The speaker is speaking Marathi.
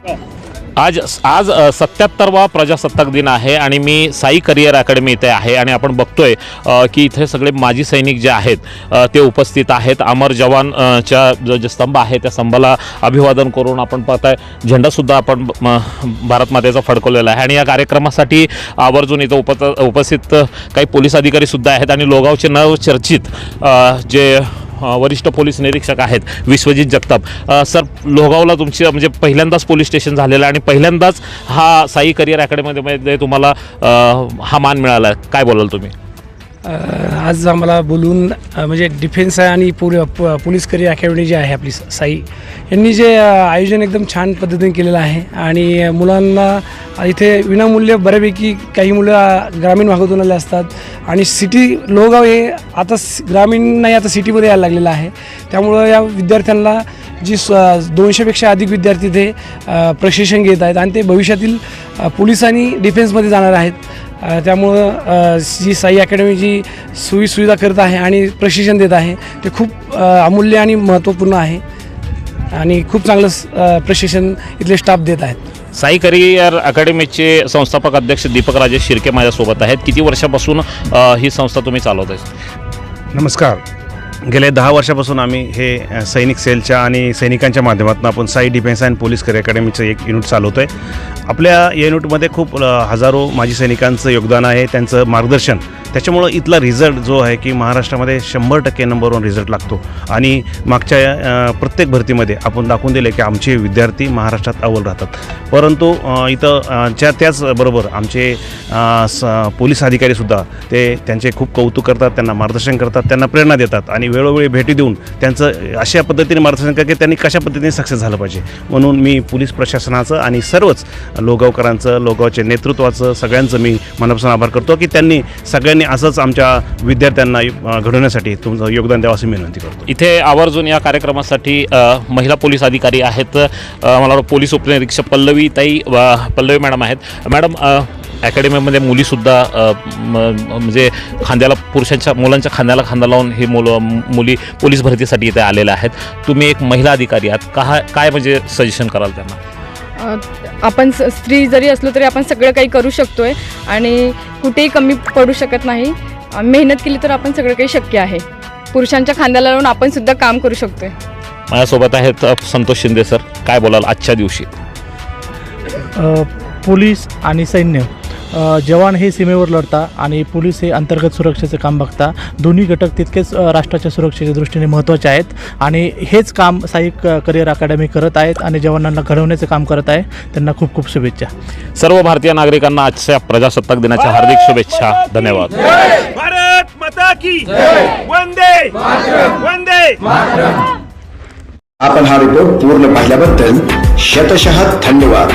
आज आज 77वा प्रजासत्ताक दिन आहे आणि मी साई करिअर अकॅडमी इथे आहे आणि आपण बघतोय की इथे सगळे माजी सैनिक जे आहेत ते उपस्थित आहेत। अमर जवान च्या जो स्तंभ आहे त्या स्तंभाला अभिवादन करून आपण पाहताय झेंडासुद्धा आपण भारत मातेचा फडकवलेला आहे आणि या कार्यक्रमासाठी आवर्जून इथं उपस्थित काही पोलीस अधिकारीसुद्धा आहेत आणि लोगावचे नवचर्चित जे वरिष्ठ पोलीस निरीक्षक आहेत विश्वजित जगताप सर, लोगावला तुमची म्हणजे पहिल्यांदाच पोलीस स्टेशन झालेलं आहे आणि पहिल्यांदाच हा साई करिअर अकॅडमीमध्ये तुम्हाला हा मान मिळाला, काय बोलाल तुम्ही? आज आम्हाला बोलून म्हणजे डिफेन्स आहे आणि पोलीस करिअर अकॅडमी जी आहे आपली साई यांनी जे आयोजन एकदम छान पद्धतीने केलेलं आहे आणि मुलांना इथे विनामूल्य बऱ्यापैकी काही मुलं ग्रामीण भागातून आले असतात आणि सिटी लोगाव हे आता ग्रामीण नाही आता सिटीमध्ये यायला लागलेलं आहे। त्यामुळं या विद्यार्थ्यांना जी 200पेक्षा अधिक विद्यार्थी इथे प्रशिक्षण घेत आहेत आणि ते भविष्यातील पोलीस आणि डिफेन्समध्ये जाणार आहेत। त्यामुळं जी साई अकॅडमी जी सुविधा करत आहे आणि प्रशिक्षण देत आहे ते खूप अमूल्य आणि महत्त्वपूर्ण आहे आणि खूप चांगलं प्रशिक्षण इथले स्टाफ देत आहेत। साई करिअर अकॅडमीचे संस्थापक अध्यक्ष दीपक राजेश शिर्के माझ्यासोबत आहेत। किती वर्षापासून ही संस्था तुम्ही चालवत आहे? नमस्कार। गेल्या 10 वर्षापासून आम्ही हे सैनिक सेलच्या आणि सैनिकांच्या माध्यमातून आपण Sai defence and police career अकॅडमीचं एक युनिट चालवतो आहे। आपल्या या युनिटमध्ये खूप हजारो माजी सैनिकांचं योगदान आहे, त्यांचं मार्गदर्शन, त्याच्यामुळं इथला रिझल्ट जो आहे की महाराष्ट्रामध्ये 100% नंबर 1 रिझल्ट लागतो आणि मागच्या प्रत्येक भरतीमध्ये आपण दाखवून दिले की आमचे विद्यार्थी महाराष्ट्रात अव्वल राहतात। परंतु इथं त्याचबरोबर आमचे पोलीस अधिकारीसुद्धा ते त्यांचे खूप कौतुक करतात, त्यांना मार्गदर्शन करतात, त्यांना प्रेरणा देतात आणि वेळोवेळी भेटी देऊन त्यांचं अशा पद्धतीने मार्गदर्शन करतात की त्यांनी कशा पद्धतीने सक्सेस झालं पाहिजे। म्हणून मी पोलीस प्रशासनाचं आणि सर्वच लोगावकरांचं, लोगावच्या नेतृत्वाचं, सगळ्यांचं मी मनापासून आभार करतो की त्यांनी सगळ्यांनी असंच आमच्या विद्यार्थ्यांना घडवण्यासाठी तुमचं योगदान द्यावं अशी विनंती करतो। इथे आवर्जून या कार्यक्रमासाठी महिला पोलीस अधिकारी आहेत, मला पोलीस उपनिरीक्षक पल्लवी मॅडम आहेत। मॅडम, अकॅडमीमध्ये मुलीसुद्धा म्हणजे मुलांच्या खांद्याला खांदा लावून ही मुली पोलीस भरतीसाठी इथे आलेल्या आहेत। तुम्ही एक महिला अधिकारी आहात, काय म्हणजे सजेशन कराल त्यांना? आपण स्त्री जरी असलो तरी आपण सगळं काही करू शकतोय आणि कुठेही कमी पडू शकत नाही। मेहनत केली तर आपण सगळं काही शक्य आहे। पुरुषांच्या खांद्याला लावून आपण सुद्धा काम करू शकतोय। माझ्यासोबत आहेत संतोष शिंदे सर, काय बोलाल आजच्या दिवशी? पोलीस आणि सैन्य, जवान हे सीमेवर लढता आणि पोलीस हे अंतर्गत सुरक्षेचं काम बघता। दोन्ही घटक तितकेच राष्ट्राच्या सुरक्षेच्या दृष्टीने महत्त्वाचे आहेत आणि हेच काम साई करिअर अकॅडमी करत आहेत आणि जवानांना घडवण्याचं काम करत आहे। त्यांना खूप खूप शुभेच्छा। सर्व भारतीय नागरिकांना आजच्या प्रजासत्ताक दिनाच्या हार्दिक शुभेच्छा। धन्यवाद। भारत माता की वंदे वंदे। आपण हा रिपोर्ट पूर्ण पाहिल्याबद्दल शतशः धन्यवाद।